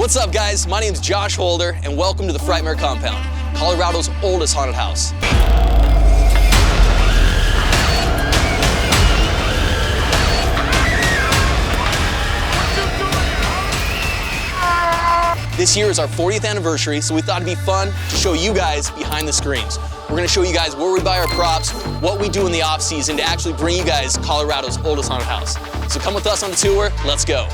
What's up, guys? My name's Josh Holder, and welcome to the Frightmare Compound, Colorado's oldest haunted house. This year is our 40th anniversary, so we thought it'd be fun to show you guys behind the screens. We're gonna show you guys where we buy our props, what we do in the off season to actually bring you guys Colorado's oldest haunted house. So come with us on the tour, let's go.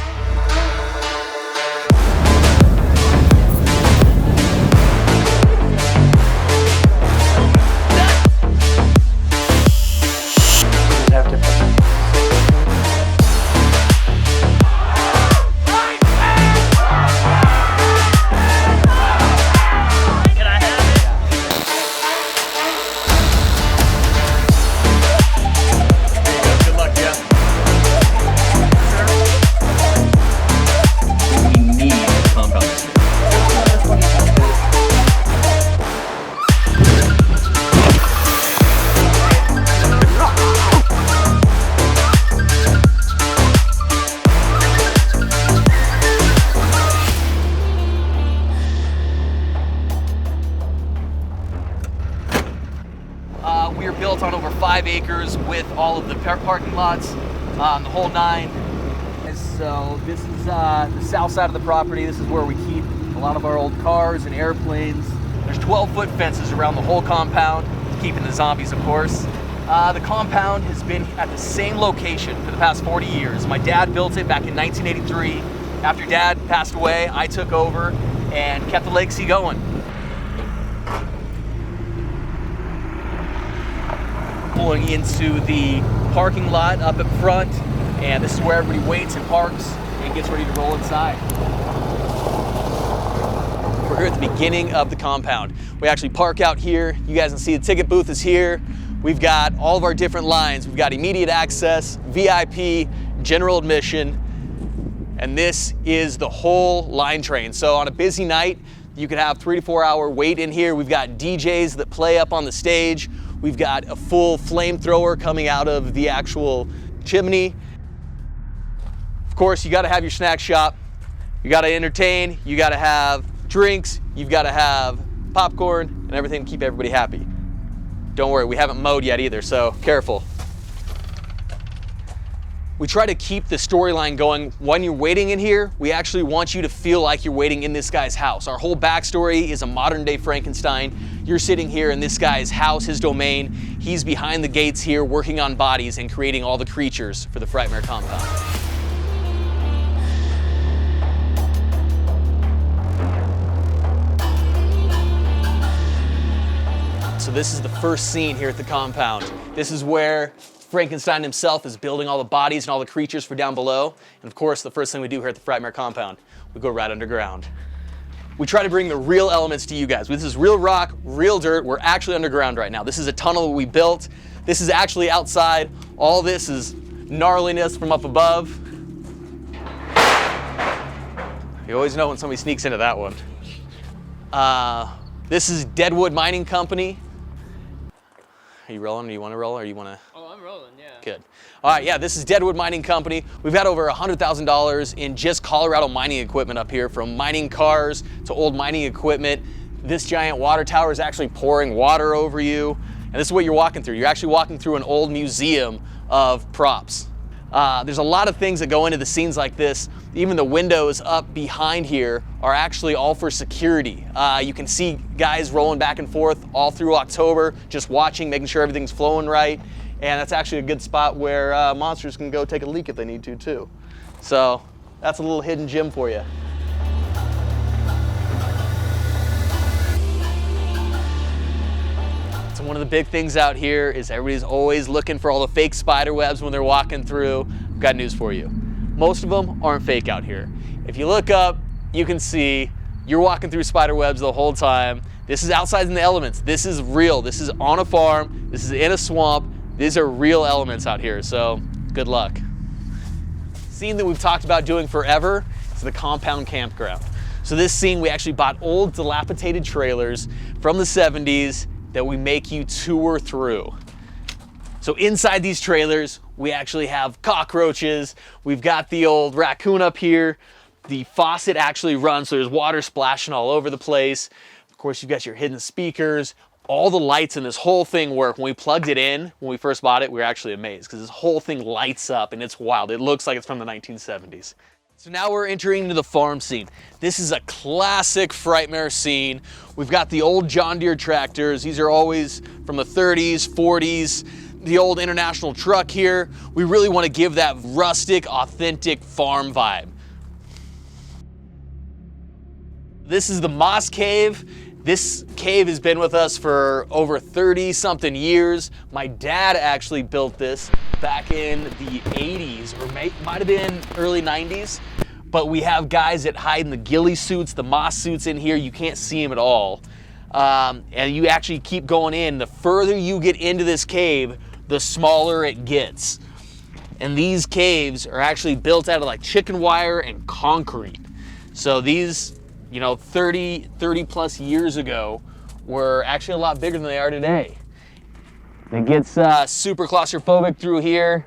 We are built on over 5 acres with all of the parking lots, the whole 9. So this is the south side of the property. This is where we keep a lot of our old cars and airplanes. There's 12-foot fences around the whole compound, keeping the zombies, of course. The compound has been at the same location for the past 40 years. My dad built it back in 1983. After Dad passed away, I took over and kept the legacy going. Pulling into the parking lot up at front, and this is where everybody waits and parks and gets ready to roll inside. We're here at the beginning of the compound. We actually park out here. You guys can see the ticket booth is here. We've got all of our different lines. We've got immediate access, VIP, general admission, and this is the whole line train. So on a busy night, you could have 3 to 4 hour wait in here. We've got DJs that play up on the stage. We've got a full flamethrower coming out of the actual chimney. Of course, you gotta have your snack shop. You gotta entertain, you gotta have drinks, you've gotta have popcorn and everything to keep everybody happy. Don't worry, we haven't mowed yet either, so careful. We try to keep the storyline going. When you're waiting in here, we actually want you to feel like you're waiting in this guy's house. Our whole backstory is a modern day Frankenstein. You're sitting here in this guy's house, his domain. He's behind the gates here working on bodies and creating all the creatures for the Frightmare Compound. So this is the first scene here at the compound. This is where Frankenstein himself is building all the bodies and all the creatures for down below. And of course, the first thing we do here at the Frightmare Compound, we go right underground. We try to bring the real elements to you guys. This is real rock, real dirt. We're actually underground right now. This is a tunnel we built. This is actually outside. All this is gnarliness from up above. You always know when somebody sneaks into that one. This is Deadwood Mining Company. Are you rolling? Do you want to roll or you want to? Oh, I'm rolling, yeah. Good. All right, yeah, this is Deadwood Mining Company. We've got over $100,000 in just Colorado mining equipment up here, from mining cars to old mining equipment. This giant water tower is actually pouring water over you. And this is what you're walking through. You're actually walking through an old museum of props. There's a lot of things that go into the scenes like this. Even the windows up behind here are actually all for security. You can see guys rolling back and forth all through October, just watching, making sure everything's flowing right. And that's actually a good spot where monsters can go take a leak if they need to too. So that's a little hidden gem for you. So one of the big things out here is everybody's always looking for all the fake spider webs when they're walking through. I've got news for you. Most of them aren't fake out here. If you look up, you can see you're walking through spider webs the whole time. This is outside in the elements. This is real. This is on a farm. This is in a swamp. These are real elements out here, so good luck. Scene that we've talked about doing forever is the compound campground. So this scene, we actually bought old dilapidated trailers from the 70s that we make you tour through. So inside these trailers, we actually have cockroaches. We've got the old raccoon up here. the faucet actually runs, so there's water splashing all over the place. Of course, you've got your hidden speakers. All the lights in this whole thing work. When we plugged it in, when we first bought it, we were actually amazed because this whole thing lights up and it's wild. It looks like it's from the 1970s. So now we're entering into the farm scene. This is a classic Frightmare scene. We've got the old John Deere tractors. These are always from the 30s, 40s. The old International truck here. We really want to give that rustic, authentic farm vibe. This is the Moss Cave. This cave has been with us for over 30-something years. My dad actually built this back in the 80s, or might have been early 90s. But we have guys that hide in the ghillie suits, the moss suits in here. You can't see them at all. And you actually keep going in. The further you get into this cave, the smaller it gets. And these caves are actually built out of like chicken wire and concrete. So these, you know, 30 plus years ago were actually a lot bigger than they are today. It gets super claustrophobic through here,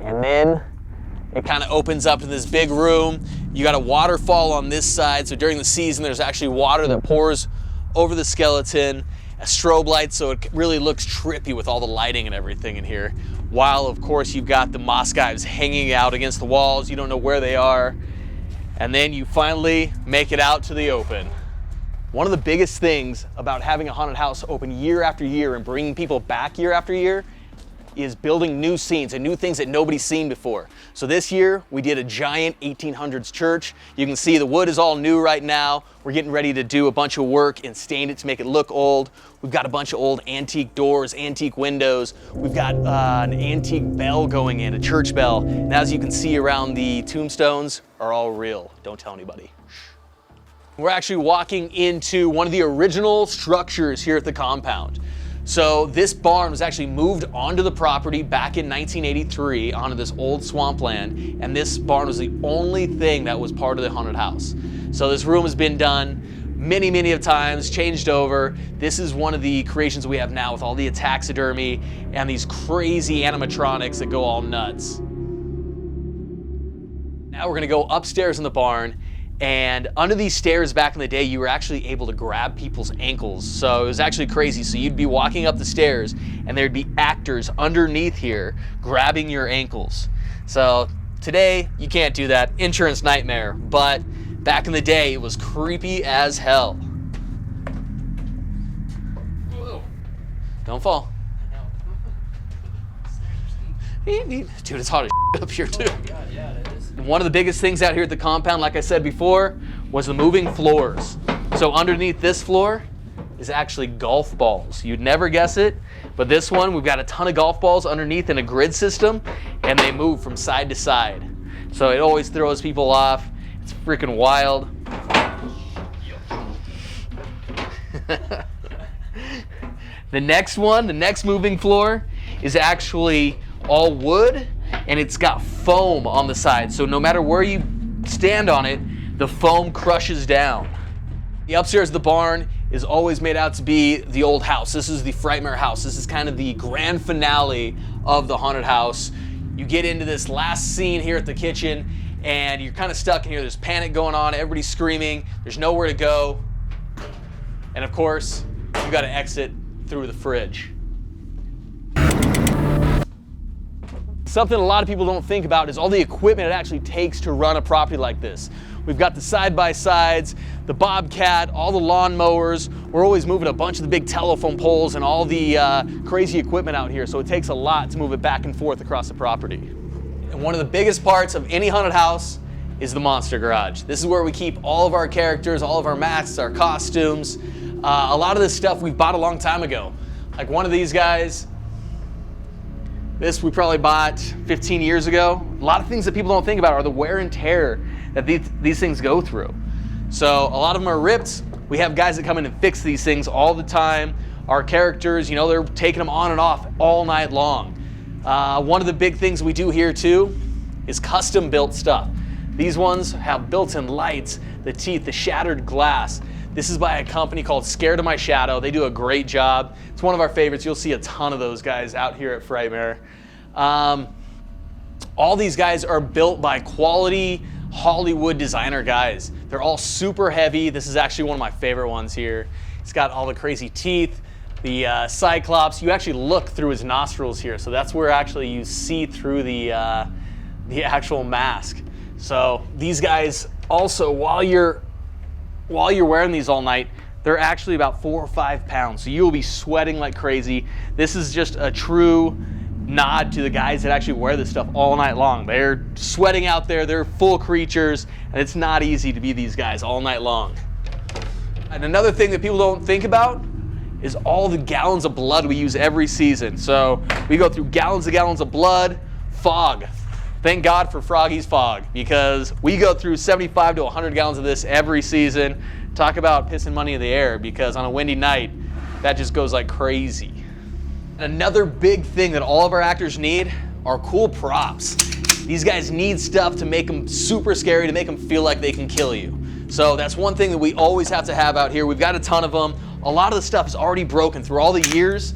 and then it kind of opens up to this big room. You got a waterfall on this side, so during the season there's actually water that pours over the skeleton, a strobe light, so it really looks trippy with all the lighting and everything in here. While of course you've got the moss guys hanging out against the walls, you don't know where they are. And then you finally make it out to the open. One of the biggest things about having a haunted house open year after year and bringing people back year after year is building new scenes and new things that nobody's seen before. So this year we did a giant 1800s church. You can see the wood is all new right now. We're getting ready to do a bunch of work and stain it to make it look old. We've got a bunch of old antique doors, antique windows. We've got an antique bell going in, a church bell. And as you can see around, the tombstones are all real. Don't tell anybody. We're actually walking into one of the original structures here at the compound. So this barn was actually moved onto the property back in 1983 onto this old swampland, and this barn was the only thing that was part of the haunted house. So this room has been done many of times, changed over. This is one of the creations we have now with all the taxidermy and these crazy animatronics that go all nuts. Now we're gonna go upstairs in the barn, and under these stairs back in the day, you were actually able to grab people's ankles. So it was actually crazy. So you'd be walking up the stairs and there'd be actors underneath here grabbing your ankles. So today, you can't do that. Insurance nightmare. But back in the day, it was creepy as hell. Whoa. Don't fall. Dude, it's hot as up here too. Oh my God, yeah, it is. One of the biggest things out here at the compound, like I said before, was the moving floors. So underneath this floor is actually golf balls. You'd never guess it, but this one, we've got a ton of golf balls underneath in a grid system, and they move from side to side. So it always throws people off. It's freaking wild. The next one, the next moving floor, is actually all wood, and it's got foam on the side. So no matter where you stand on it, the foam crushes down. The upstairs of the barn is always made out to be the old house. This is the Frightmare house. This is kind of the grand finale of the haunted house. You get into this last scene here at the kitchen, and you're kind of stuck in here. There's panic going on, everybody's screaming, there's nowhere to go. And of course, you gotta exit through the fridge. Something a lot of people don't think about is all the equipment it actually takes to run a property like this. We've got the side-by-sides, the bobcat, all the lawnmowers. We're always moving a bunch of the big telephone poles and all the crazy equipment out here, so it takes a lot to move it back and forth across the property. And one of the biggest parts of any haunted house is the monster garage. This is where we keep all of our characters, all of our masks, our costumes. A lot of this stuff we bought a long time ago. Like one of these guys, this we probably bought 15 years ago. A lot of things that people don't think about are the wear and tear that these things go through. So a lot of them are ripped. We have guys that come in and fix these things all the time. Our characters, you know, they're taking them on and off all night long. One of the big things we do here too is custom built stuff. These ones have built-in lights, the teeth, the shattered glass. This is by a company called Scared of My Shadow. They do a great job. It's one of our favorites. You'll see a ton of those guys out here at Frightmare. All these guys are built by quality, Hollywood designer guys. They're all super heavy. This is actually one of my favorite ones here. It's got all the crazy teeth, the Cyclops. You actually look through his nostrils here, so that's where actually you see through the actual mask. So these guys also, while you're wearing these all night, they're actually about 4 or 5 pounds. So you'll be sweating like crazy. This is just a true nod to the guys that actually wear this stuff all night long. They're sweating out there, they're full creatures, and it's not easy to be these guys all night long. And another thing that people don't think about is all the gallons of blood we use every season. So we go through gallons and gallons of blood. Fog. Thank God for Froggy's fog, because we go through 75 to 100 gallons of this every season. Talk about pissing money in the air, because on a windy night, that just goes like crazy. Another big thing that all of our actors need are cool props. These guys need stuff to make them super scary, to make them feel like they can kill you. So that's one thing that we always have to have out here. We've got a ton of them. A lot of the stuff is already broken through all the years.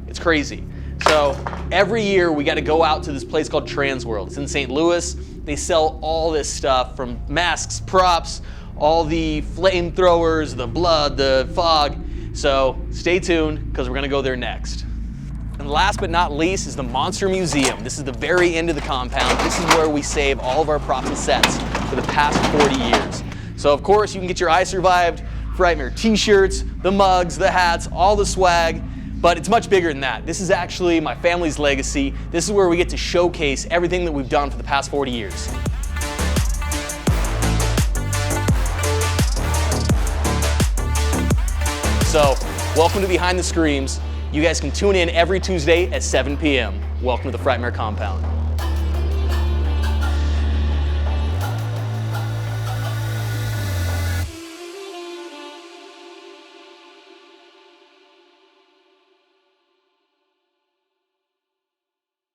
It's crazy. So every year we got to go out to this place called Transworld. It's in St. Louis. They sell all this stuff, from masks, props, all the flamethrowers, the blood, the fog. So stay tuned, because we're going to go there next. And last but not least is the Monster Museum. This is the very end of the compound. This is where we save all of our props and sets for the past 40 years. So of course you can get your I Survived Frightmare t-shirts, the mugs, the hats, all the swag, but it's much bigger than that. This is actually my family's legacy. This is where we get to showcase everything that we've done for the past 40 years. So, welcome to Behind the Screams. You guys can tune in every Tuesday at 7 p.m. Welcome to the Frightmare Compound.